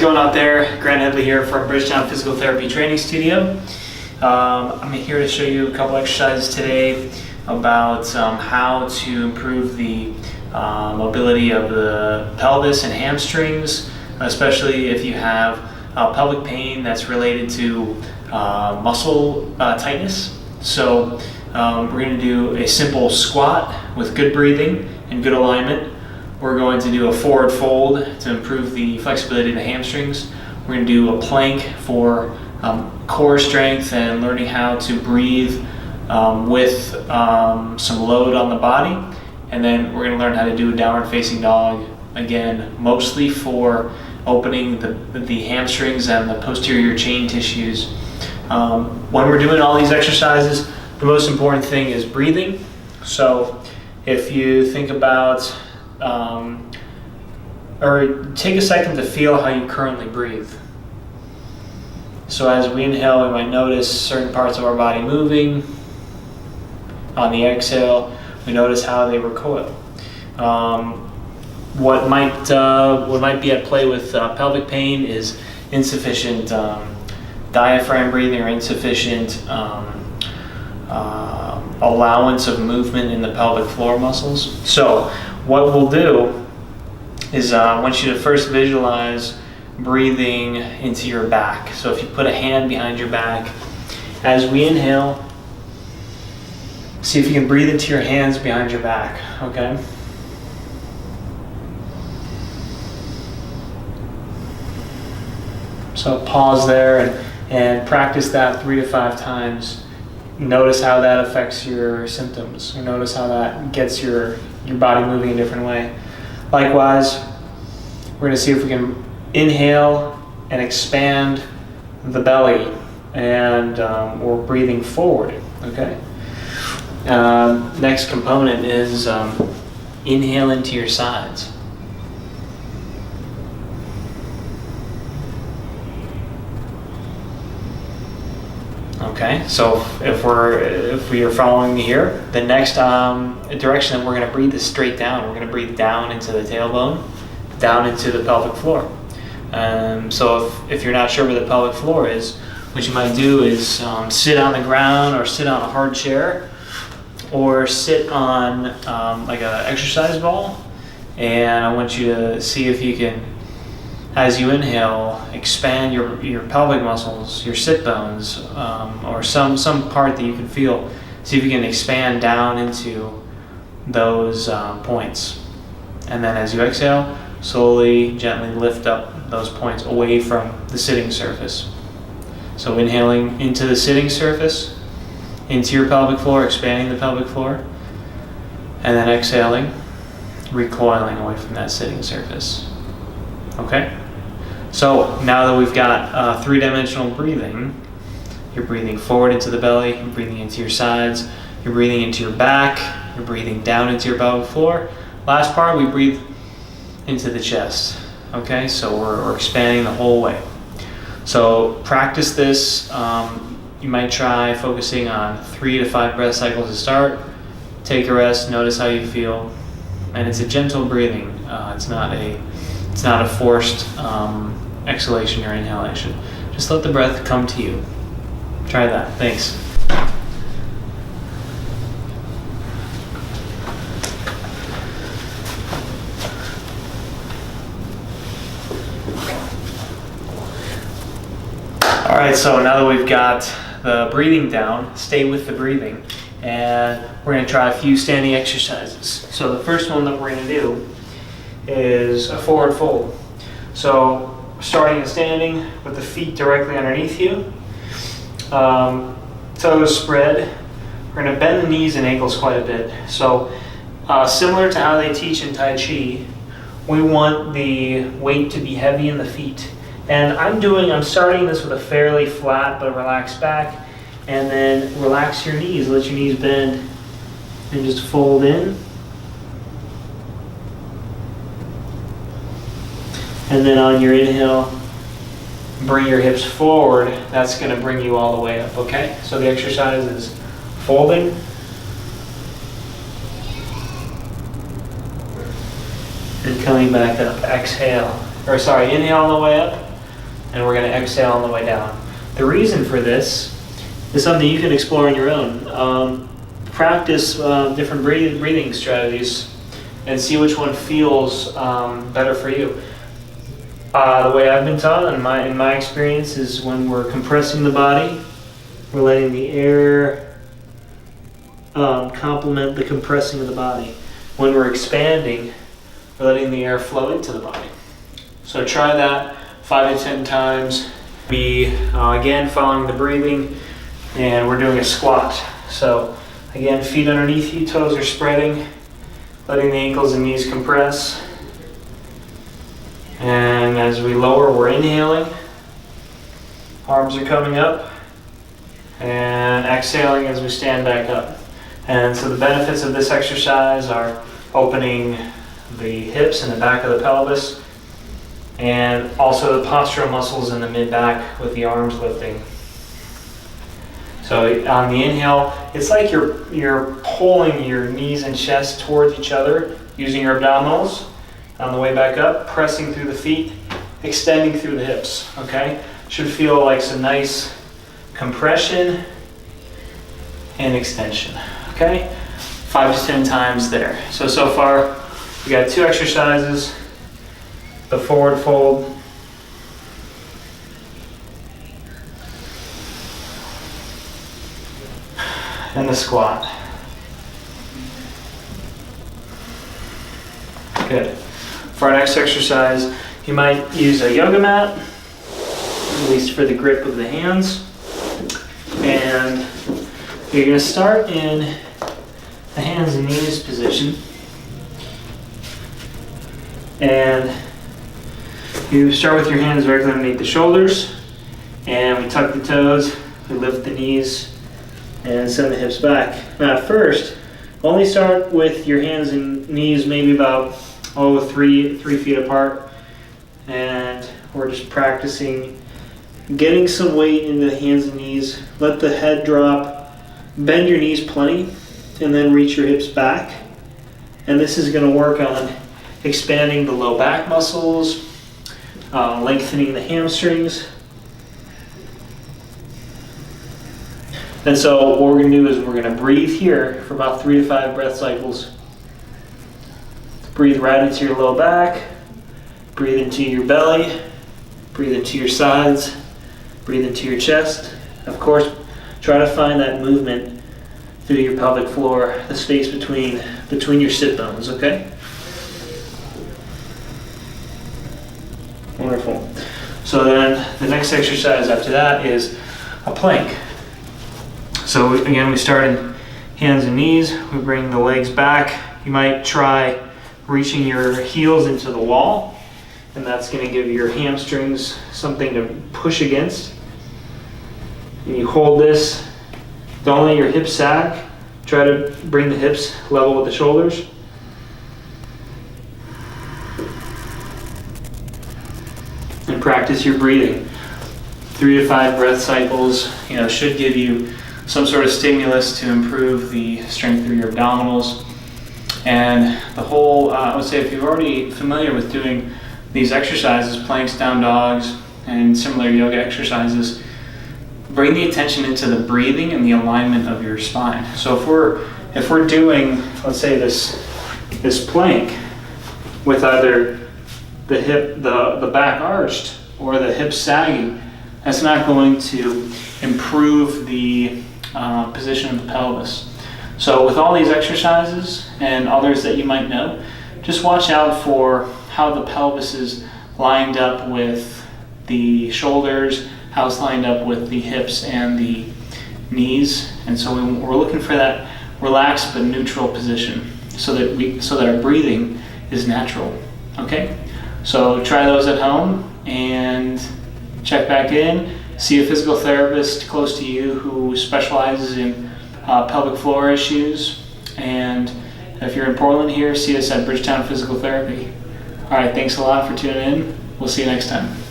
going out there? Grant Headley here from Bridgetown Physical Therapy Training Studio. I'm here to show you a couple exercises today about how to improve the mobility of the pelvis and hamstrings, especially if you have pelvic pain that's related to muscle tightness. So we're going to do a simple squat with good breathing and good alignment. We're going to do a forward fold to improve the flexibility of the hamstrings. We're going to do a plank for core strength and learning how to breathe with some load on the body. And then we're going to learn how to do a downward facing dog, again, mostly for opening the hamstrings and the posterior chain tissues. When we're doing all these exercises, the most important thing is breathing. So if you think about or take a second to feel how you currently breathe. So as we inhale, we might notice certain parts of our body moving. On the exhale, we notice how they recoil. What might be at play with pelvic pain is insufficient diaphragm breathing or insufficient allowance of movement in the pelvic floor muscles. So what we'll do is I want you to first visualize breathing into your back. So if you put a hand behind your back, as we inhale, see if you can breathe into your hands behind your back, okay? So pause there and practice that 3 to 5 times. Notice how that affects your symptoms. Notice how that gets your body moving a different way. Likewise, we're going to see if we can inhale and expand the belly, and we're breathing forward, okay? Next component is inhale into your sides. Okay, so if we are following me here, the next direction that we're going to breathe is straight down. We're going to breathe down into the tailbone, down into the pelvic floor. So if you're not sure where the pelvic floor is, what you might do is sit on the ground or sit on a hard chair or sit on like an exercise ball, and I want you to see if you can, as you inhale, expand your pelvic muscles, your sit bones, or some part that you can feel. See if you can expand down into those points. And then as you exhale, slowly, gently lift up those points away from the sitting surface. So inhaling into the sitting surface, into your pelvic floor, expanding the pelvic floor, and then exhaling, recoiling away from that sitting surface. Okay? So now that we've got 3-dimensional breathing, you're breathing forward into the belly, you're breathing into your sides, you're breathing into your back, you're breathing down into your pelvic floor. Last part, we breathe into the chest. Okay, so we're expanding the whole way. So practice this. You might try focusing on 3 to 5 breath cycles to start. Take a rest, notice how you feel, and it's a gentle breathing. It's not a forced exhalation or inhalation. Just let the breath come to you. Try that. Thanks. All right, so now that we've got the breathing down, stay with the breathing, and we're going to try a few standing exercises. So the first one that we're going to do is a forward fold. So starting and standing with the feet directly underneath you, toes spread. We're going to bend the knees and ankles quite a bit. So similar to how they teach in Tai Chi, we want the weight to be heavy in the feet. And I'm starting this with a fairly flat but relaxed back, and then relax your knees, let your knees bend, and just fold in. And then on your inhale, bring your hips forward. That's going to bring you all the way up, okay? So the exercise is folding, and coming back up. Exhale, inhale all the way up. and we're going to exhale on the way down. The reason for this is something you can explore on your own. Practice different breathing strategies and see which one feels better for you. The way I've been taught in my experience is when we're compressing the body, we're letting the air complement the compressing of the body. When we're expanding, we're letting the air flow into the body. So try that 5 to 10 times. Be again following the breathing, and we're doing a squat. So again, feet underneath you, toes are spreading, letting the ankles and knees compress. And as we lower, we're inhaling. Arms are coming up. And exhaling as we stand back up. And so the benefits of this exercise are opening the hips and the back of the pelvis, and also the postural muscles in the mid-back with the arms lifting. So on the inhale, it's like you're pulling your knees and chest towards each other using your abdominals. On the way back up, pressing through the feet, extending through the hips, okay? Should feel like some nice compression and extension, okay? 5 to 10 times there. So far, we got 2 exercises. The forward fold, and the squat. Good. For our next exercise, you might use a yoga mat, at least for the grip of the hands. And you're going to start in the hands and knees position. And you start with your hands directly underneath the shoulders, and we tuck the toes, we lift the knees, and send the hips back. Now at first, only start with your hands and knees maybe about 3 feet apart, and we're just practicing getting some weight into the hands and knees. Let the head drop, bend your knees plenty, and then reach your hips back. And this is going to work on expanding the low back muscles, lengthening the hamstrings. And so what we're going to do is we're going to breathe here for about 3 to 5 breath cycles. Breathe right into your low back, breathe into your belly, breathe into your sides, breathe into your chest. Of course, try to find that movement through your pelvic floor, the space between your sit bones, okay? Wonderful. So then the next exercise after that is a plank. So again, we start in hands and knees. We bring the legs back. You might try reaching your heels into the wall, and that's going to give your hamstrings something to push against. And you hold this. Don't let your hips sag. Try to bring the hips level with the shoulders. And practice your breathing. 3 to 5 breath cycles, should give you some sort of stimulus to improve the strength of your abdominals. And the whole, I would say if you're already familiar with doing these exercises, planks, down dogs, and similar yoga exercises, bring the attention into the breathing and the alignment of your spine. So if we're doing, let's say this plank with either the hip, the back arched, or the hips sagging, that's not going to improve the position of the pelvis. So with all these exercises and others that you might know, just watch out for how the pelvis is lined up with the shoulders, how it's lined up with the hips and the knees. And so we're looking for that relaxed but neutral position so that our breathing is natural. Okay? So try those at home and check back in. See a physical therapist close to you who specializes in pelvic floor issues. And if you're in Portland here, see us at Bridgetown Physical Therapy. All right, thanks a lot for tuning in. We'll see you next time.